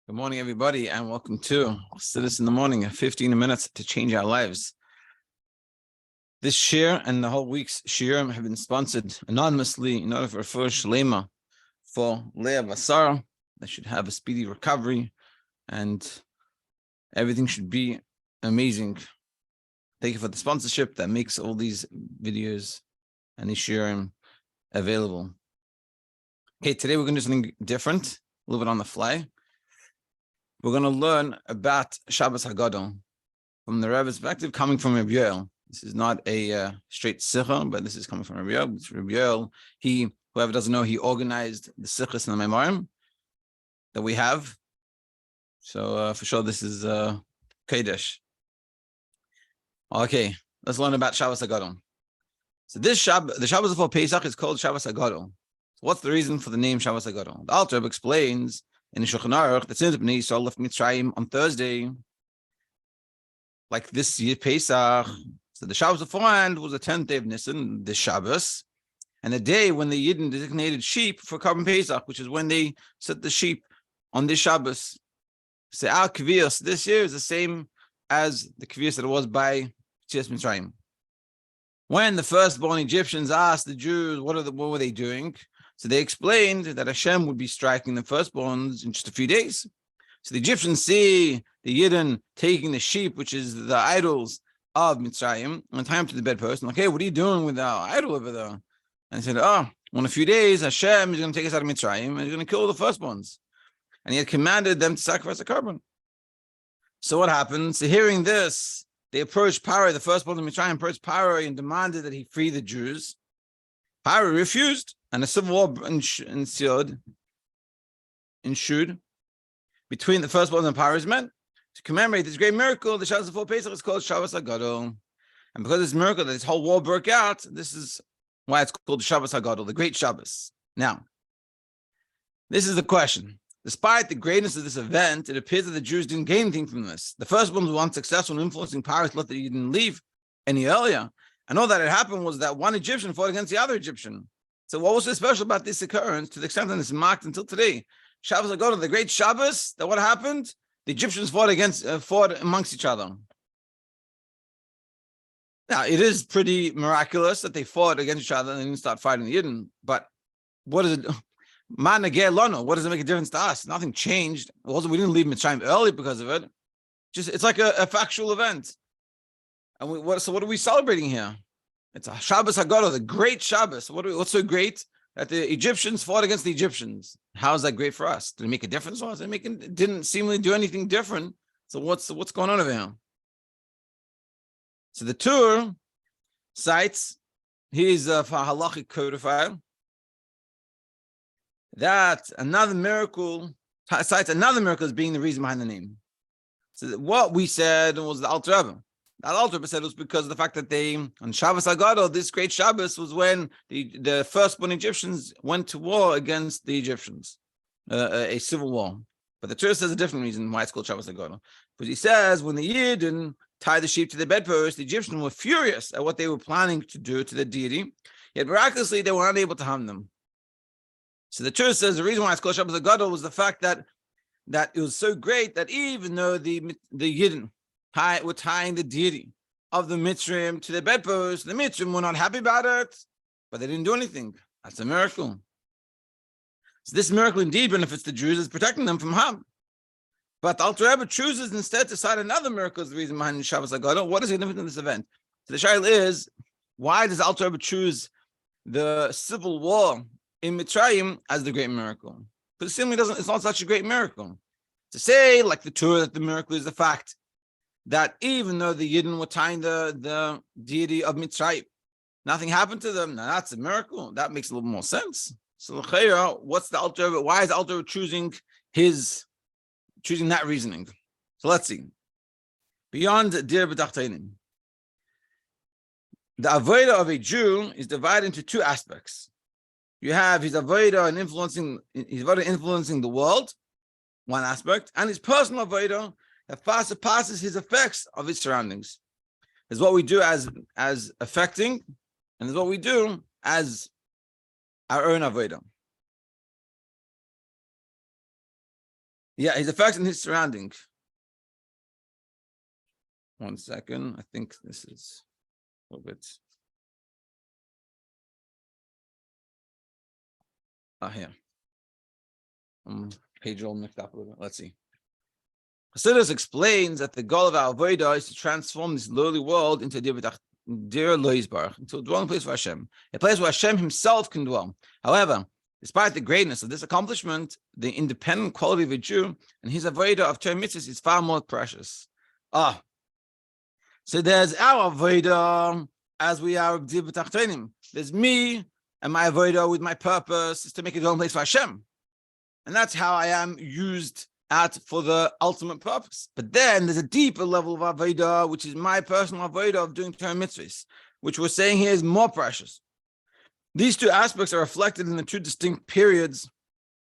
Good morning, everybody, and welcome to Siddur in the Morning, 15 minutes to change our lives. This shiur and the whole week's shiur have been sponsored anonymously in order for Shlema for Leah Basara. They should have a speedy recovery and everything should be amazing. Thank you for the sponsorship that makes all these videos and these shiurim available. Okay, today we're going to do something different, a little bit on the fly. We're going to learn about Shabbos HaGadol from the Rebbe's perspective, coming from Rabbi Yoel. This is not a straight sikha, but this is coming from Rabbi Yoel. It's Rabbi Yoel. Whoever doesn't know, he organized the sikhs and the memorim that we have. So for sure, this is Kodesh. Okay, let's learn about Shabbos HaGadol. So this the Shabbos before Pesach is called Shabbos HaGadol. So what's the reason for the name Shabbos HaGadol? The Alter Rebbe explains in the Shulchan Aruch that since Bnei Yisrael left Mitzrayim on Thursday, like this year Pesach, so the Shabbos beforehand was the 10th day of Nisan, the Shabbos, and the day when the Yidden designated sheep for Karban Pesach, which is when they set the sheep on this Shabbos. So our Kvios this year is the same as the Kvios that it was by Yetzias Mitzrayim. When the firstborn Egyptians asked the Jews what were they doing, so they explained that Hashem would be striking the firstborns in just a few days. So the Egyptians see the Yidden taking the sheep, which is the idols of Mitzrayim, and tie them to the bedpost. And like, hey, what are you doing with our idol over there? And they said, in a few days, Hashem is going to take us out of Mitzrayim and he's going to kill the firstborns. And he had commanded them to sacrifice a carbon. So what happened? So hearing this, they approached Paro, the firstborn of Mitzrayim, approached Paro and demanded that he free the Jews. Paro refused, and a civil war ensued between the firstborn and Paro's men. To commemorate this great miracle, the Shabbos before Pesach is called Shabbos HaGadol. And because of this miracle, that this whole war broke out, this is why it's called Shabbos HaGadol, the great Shabbos. Now, this is the question. Despite the greatness of this event, it appears that the Jews didn't gain anything from this. The firstborn were unsuccessful in influencing Paro to let the Yidden leave any earlier. And all that had happened was that one Egyptian fought against the other Egyptian. So what was so special about this occurrence, to the extent that it's marked until today? Shabbos HaGadol, the great Shabbos, that what happened? The Egyptians fought amongst each other. Now, it is pretty miraculous that they fought against each other and they didn't start fighting the Yidden. But what is it? What does it make a difference to us? Nothing changed. Also, we didn't leave Mitzrayim early because of it. It's like a factual event. And so what are we celebrating here? It's a Shabbos HaGadol, the great Shabbos. What's so great? That the Egyptians fought against the Egyptians. How is that great for us? Did it make a difference for us? It didn't seemingly do anything different. So what's going on over here? So the Tur cites, he's for halachic codifier, that another miracle as being the reason behind the name. So what we said was the Alter Rebbe. The Alter Rebbe said it was because of the fact that on Shabbos HaGadol, this great Shabbos was when the firstborn Egyptians went to war against the Egyptians, a civil war. But the Torah says a different reason why it's called Shabbos HaGadol. Because he says when the Yidden tied the sheep to the bedpost, the Egyptians were furious at what they were planning to do to the deity, yet miraculously they were unable to harm them. So the Torah says the reason why it's called Shabbos HaGadol was the fact that it was so great that even though the Yidden were tying the deity of the Mitzrayim to the bedpost, the Mitzrayim were not happy about it, but they didn't do anything. That's a miracle. So this miracle indeed benefits the Jews as protecting them from harm. But the Alter Rebbe chooses instead to cite another miracle as the reason behind Shabbos HaGadol. What is the significance of this event? So the shaila is, why does Alter Rebbe choose the civil war in Mitzrayim as the great miracle? Because it's not such a great miracle. To say, like the Torah, that the miracle is the fact that even though the Yidden were tying the deity of Mitzrayim, nothing happened to them. Now that's a miracle. That makes a little more sense. So what's the Alter Rebbe? Why is the Alter Rebbe choosing that reasoning? So let's see. Beyond Dir B'Tachtenim, the avodah of a Jew is divided into two aspects. You have his avodah influencing the world, one aspect, and his personal avodah that far surpasses his effects of his surroundings. There's what we do as affecting, and there's what we do as our own avodah. Yeah, his effects in his surrounding. 1 second. I think this is a little bit. Here. Page all mixed up a little bit. Let's see. Chassidus explains that the goal of our avodah is to transform this lowly world into Dir Loisbarach, into a dwelling place for Hashem, a place where Hashem himself can dwell. However, despite the greatness of this accomplishment, the independent quality of a Jew and his avodah of Torah mitzvahs is far more precious. So there's our avodah as we are Dir B'Tachtonim. There's me and my avodah with my purpose is to make a dwelling place for Hashem. And that's how I am used for the ultimate purpose. But then there's a deeper level of avodah, which is my personal avodah of doing Torah mitzvahs, which we're saying here is more precious. These two aspects are reflected in the two distinct periods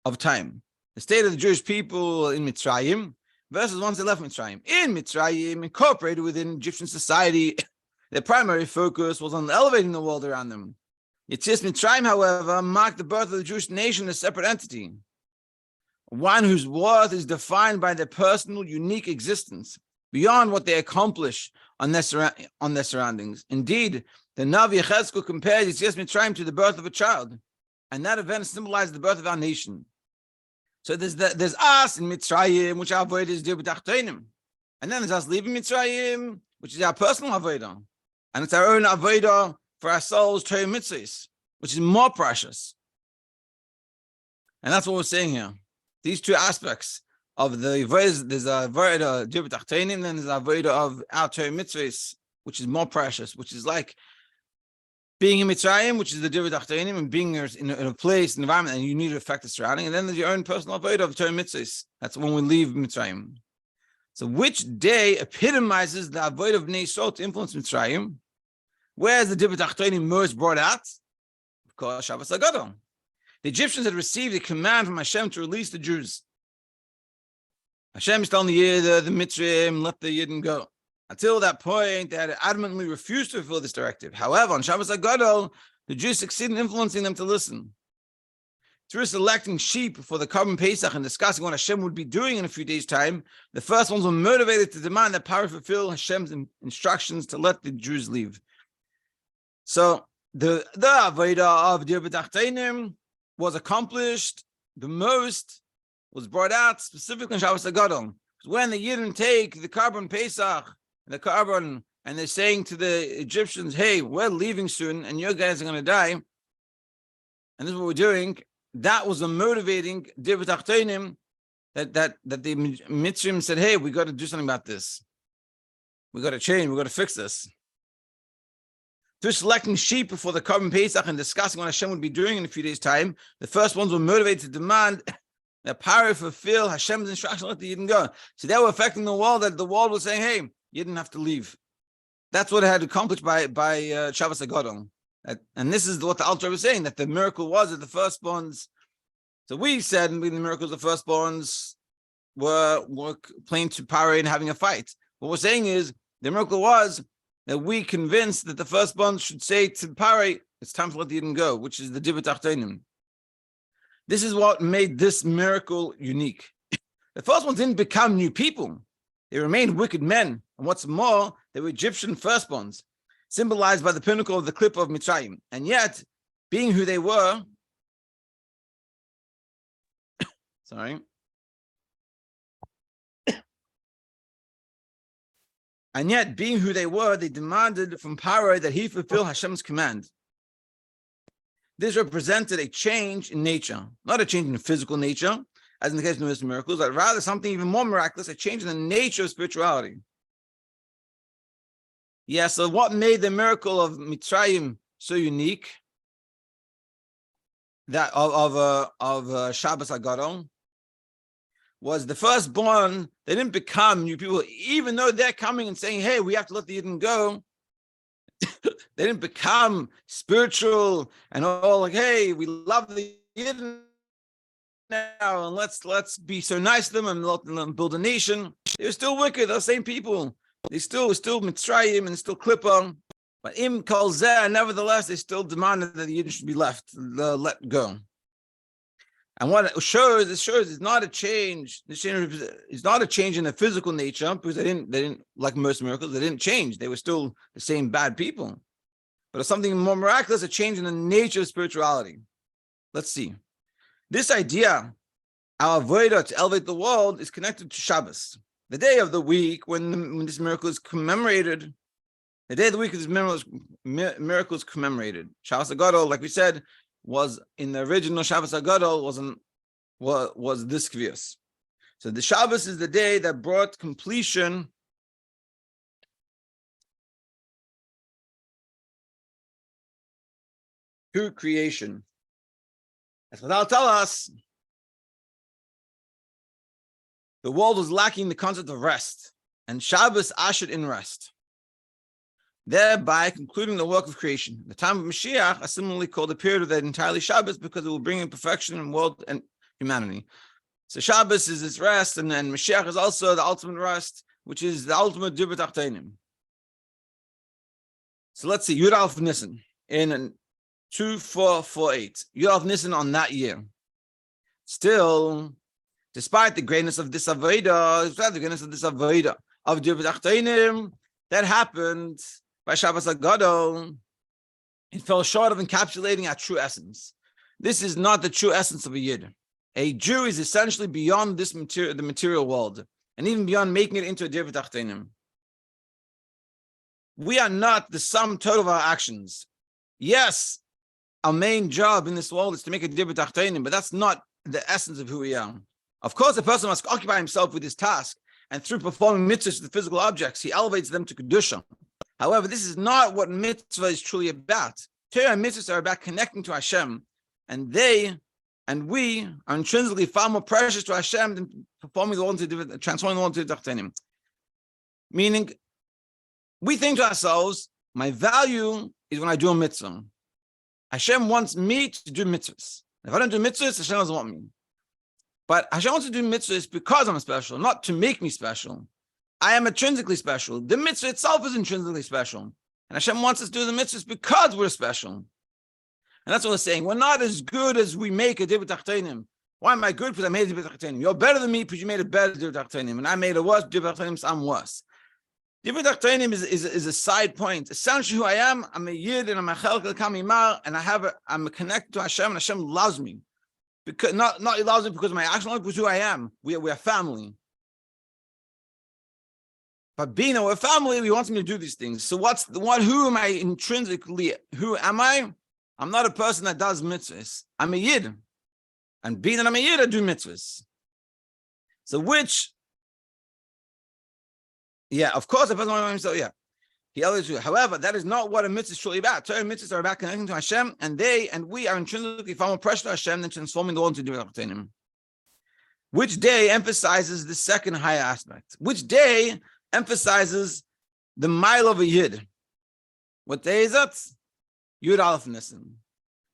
of time. The state of the Jewish people in Mitzrayim versus once they left Mitzrayim. In Mitzrayim, incorporated within Egyptian society, their primary focus was on elevating the world around them. Yetzias Mitzrayim, however, marked the birth of the Jewish nation as a separate entity, one whose worth is defined by their personal, unique existence, beyond what they accomplish on their surroundings. Indeed, the Navi Yechezkel compares Yetzias Mitzrayim to the birth of a child, and that event symbolizes the birth of our nation. So there's us in Mitzrayim, which our avodah is Dir B'Tachtonim, and then there's us leaving Mitzrayim, which is our personal avodah, and it's our own avodah for our souls, Torah mitzvahs, which is more precious. And that's what we're saying here. These two aspects of the avodah, there's a avodah Dir B'Tachtonim, then there's a avodah of our Torah mitzvahs, which is more precious, which is like being in Mitzrayim, which is the Dir B'Tachtonim, and being in a place, an environment, and you need to affect the surrounding. And then there's your own personal avodah of Torah mitzvahs. That's when we leave Mitzrayim. So which day epitomizes the avodah of Bnei Yisrael to influence Mitzrayim? Where's the Dir B'Tachtonim most brought out? Of course, Shabbas HaGadol. The Egyptians had received a command from Hashem to release the Jews. Hashem is telling the Mitzrayim, let the Yidden go. Until that point, they had adamantly refused to fulfill this directive. However, on Shabbos HaGadol, the Jews succeeded in influencing them to listen. Through selecting sheep for the Korban Pesach and discussing what Hashem would be doing in a few days' time, the first ones were motivated to demand that power fulfill Hashem's instructions to let the Jews leave. So the avodah of Dir B'Tachtonim was accomplished. The most was brought out specifically on Shabbos HaGadol. When the Yidden take the Korban Pesach, the Korban, and they're saying to the Egyptians, hey, we're leaving soon, and you guys are going to die, and this is what we're doing, that was a motivating Dir B'Tachtonim that the Mitzrayim said, hey, we got to do something about this. We got to change, we got to fix this. Through selecting sheep for the Korban Pesach and discussing what Hashem would be doing in a few days' time, the first ones were motivated to demand that power fulfill Hashem's instruction, let the Yidden go. So they were affecting the world, that the world was saying, hey, you didn't have to leave. That's what it had accomplished by Shabbos HaGadol. And this is what the Alter was saying, that the miracle was that the firstborns. So we said in the miracles, the firstborns were playing to Paroi and having a fight. What we're saying is the miracle was that we convinced that the firstborn should say to Paroi, it's time to let the Yidden go, which is the Dir B'Tachtonim. This is what made this miracle unique. The first ones didn't become new people. They remained wicked men. And what's more, they were Egyptian firstborns, symbolized by the pinnacle of the cliff of Mitzrayim. And yet, being who they were, they demanded from Paroi that he fulfill Hashem's command. This represented a change in nature, not a change in physical nature, as in the case of numerous miracles, but rather something even more miraculous, a change in the nature of spirituality. Yeah, so what made the miracle of Mitzrayim so unique, that of Shabbos HaGadol, was the firstborn, they didn't become new people, even though they're coming and saying, hey, we have to let the Yidden go. They didn't become spiritual and all like, hey, we love the Yidden now, and let's be so nice to them and let them build a nation. They were still wicked, those same people. They still Mitzrayim and still Klippa. But Im Kol Zeh, nevertheless, they still demanded that the Yidden should be let go. And what it shows is not a change. The change is not a change in the physical nature, because they didn't like most miracles, they didn't change. They were still the same bad people. But it's something more miraculous, a change in the nature of spirituality. Let's see. This idea, our avodah to elevate the world, is connected to Shabbos, the day of the week when this miracle is commemorated. The day of the week this miracle is commemorated. Shabbos HaGadol, like we said, was in the original Shabbos HaGadol was this kvius. So the Shabbos is the day that brought completion to creation. As HaGadol tell us, the world was lacking the concept of rest, and Shabbos ushered in rest, thereby concluding the work of creation. The time of Mashiach is similarly called a period of that entirely Shabbos, because it will bring in perfection in world and humanity. So Shabbos is this rest, and then Mashiach is also the ultimate rest, which is the ultimate Dibur Tachteinim. So let's see, Yud Aleph Nisan in 2448. Yud Aleph Nisan on that year. Still, despite the greatness of this avodah, of Dibur Tachteinim that happened by Shabbos HaGadol, it fell short of encapsulating our true essence. This is not the true essence of a Yid. A Jew is essentially beyond the material world, and even beyond making it into a Dibur Tachteinim. We are not the sum total of our actions. Yes, our main job in this world is to make a Dibur Tachteinim, but that's not the essence of who we are. Of course, a person must occupy himself with his task, and through performing mitzvahs to the physical objects, he elevates them to Kedusha. However, this is not what mitzvah is truly about. Torah and mitzvahs are about connecting to Hashem, and we are intrinsically far more precious to Hashem than transforming the world into Tachteinim. Meaning, we think to ourselves, my value is when I do a mitzvah. Hashem wants me to do mitzvahs. If I don't do mitzvahs, Hashem doesn't want me. But Hashem wants to do mitzvahs because I'm special, not to make me special. I am intrinsically special. The mitzvah itself is intrinsically special. And Hashem wants us to do the mitzvahs because we're special. And that's what we're saying. We're not as good as we make a Dibur Tachteinim. Why am I good? Because I made a Dibur Tachteinim. You're better than me because you made a better Dibur Tachteinim. And I made a worse Dibur Tachteinim, so I'm worse. Dibur Tachteinim is a side point. Essentially who I am, I'm a Yid and I'm a Chelkel Kamimar, and I'm connected to Hashem, and Hashem loves me. Because not he loves me because of my action, not because who I am. We are family. But being that we're family, we want him to do these things. So who am I intrinsically? Who am I? I'm not a person that does mitzvahs. I'm a Yid. And being that I'm a Yid, I do mitzvahs. So of course, a person wants himself, He always do. However, that is not what a mitzvah is truly about. Torah mitzvahs are about connecting to Hashem, and we are intrinsically far more precious to Hashem than transforming the world into Dibur Tachteinim. Which day emphasizes the second higher aspect? Which day emphasizes the mile of a Yid? What day is it? Yud Aleph Nisan.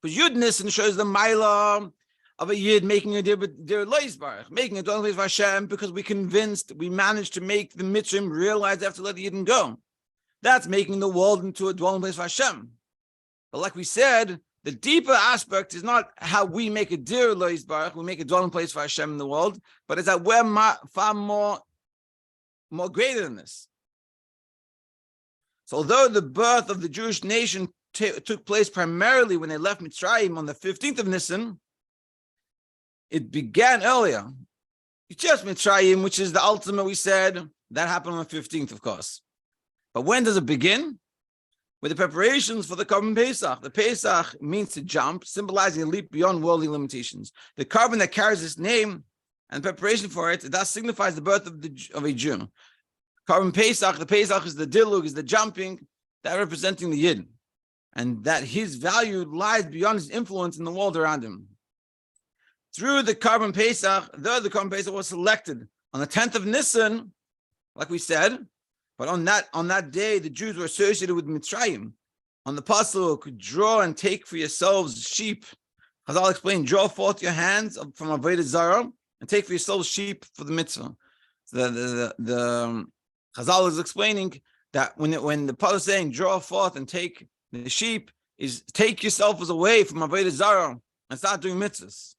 Because Yud Nisan shows the mile of a Yid making a Dibur Leisbarach, making a dwelling place for Hashem, because we managed to make the Mitzrim realize they have to let the Yidden go. That's making the world into a dwelling place for Hashem. But like we said, the deeper aspect is not how we make a Dibur Leisbarach, we make a dwelling place for Hashem in the world, but it's that we're far more greater than this. So although the birth of the Jewish nation took place primarily when they left Mitzrayim on the 15th of Nisan, it began earlier. It's just Mitzrayim, which is the ultimate, we said, that happened on the 15th, of course. But when does it begin? With the preparations for the Korban Pesach. The Pesach means to jump, symbolizing a leap beyond worldly limitations. The carbon that carries this name and preparation for it, that signifies the birth of a Jew. Korban Pesach, the Pesach is the dilug, is the jumping, that representing the Yid. And that his value lies beyond his influence in the world around him. Through the Korban Pesach, the Korban Pesach was selected on the 10th of Nisan, like we said, but on that day, the Jews were associated with Mitzrayim. On the pasuk, draw and take for yourselves sheep. Chazal explained, draw forth your hands from Avodah Zarah and take for yourselves sheep for the mitzvah. So the Chazal is explaining that when the pasuk is saying, draw forth and take the sheep, is take yourselves away from Avodah Zarah and start doing mitzvahs.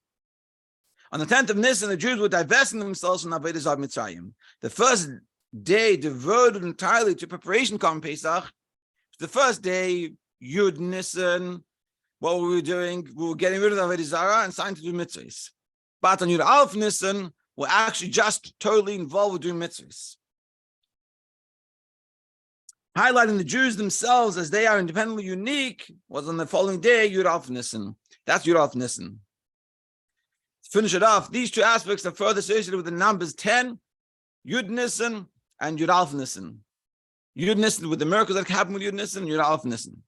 On the 10th of Nisan, the Jews were divesting themselves from Avodah Zarah Mitzrayim. The first day devoted entirely to preparation Korban Pesach. The first day, Yud Nisan, what were we doing? We were getting rid of the Avodah Zarah and starting to do mitzvahs. But on Yud Aleph Nisan, we're actually just totally involved with doing mitzvahs. Highlighting the Jews themselves as they are independently unique was on the following day, Yud Aleph Nisan. That's Yud Aleph Nisan. To finish it off, these two aspects are further associated with the numbers 10, Yud Nisan, and Yud Aleph Nisan. Yud Nisan with the miracles that happen with Yud Nisan, Yud Aleph Nisan.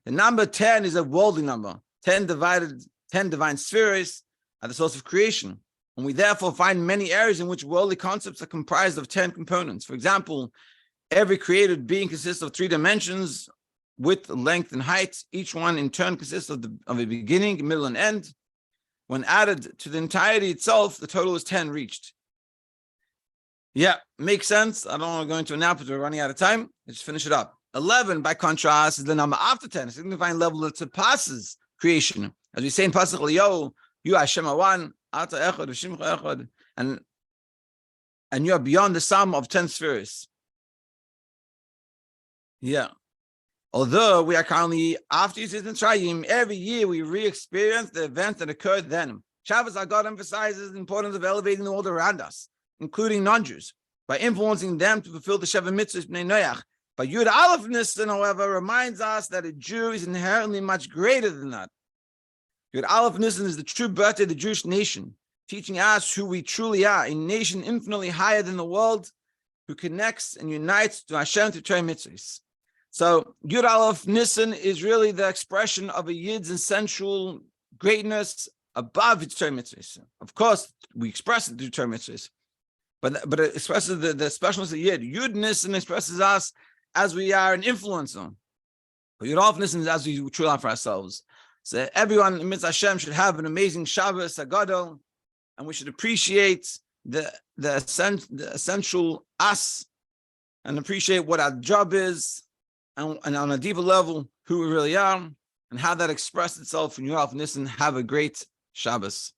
The number 10 is a worldly number. 10 divine spheres are the source of creation. And we therefore find many areas in which worldly concepts are comprised of 10 components. For example, every created being consists of 3 dimensions, width, length, and height. Each one in turn consists of a beginning, middle, and end. When added to the entirety itself, the total is 10 reached. Yeah, makes sense. I don't want to go into it now because we're running out of time. Let's finish it up. 11, by contrast, is the number after 10, a signifying level that surpasses creation. As we say in Pasuk Eliyahu, you Hashem one, Ata Echad, V'Shimcha Echad, and you are beyond the sum of 10 spheres. Yeah. Although we are currently after Yud Mitzrayim, every year we re-experience the events that occurred then. Shabbos HaGadol emphasizes the importance of elevating the world around us, including non-Jews, by influencing them to fulfill the Sheva Mitzvahs Bnei Noach. But Yud Aleph Nisan, however, reminds us that a Jew is inherently much greater than that. Yud Aleph Nisan is the true birthday of the Jewish nation, teaching us who we truly are, a nation infinitely higher than the world, who connects and unites to Hashem to Torah mitzvahs. So Yud Aleph Nisan is really the expression of a Yid's essential greatness above its Torah mitzvahs. Of course, we express it through Torah mitzvahs, but it expresses the specialness of Yid. Yud Nisan expresses us as we are an influencer. But Yud Aleph Nisan is as we truly are for ourselves. So everyone in Mitzvah Hashem should have an amazing Shabbos, HaGadol, and we should appreciate the essential us and appreciate what our job is, and on a deeper level, who we really are, and how that expressed itself in Yud Aleph Nisan. Have a great Shabbos.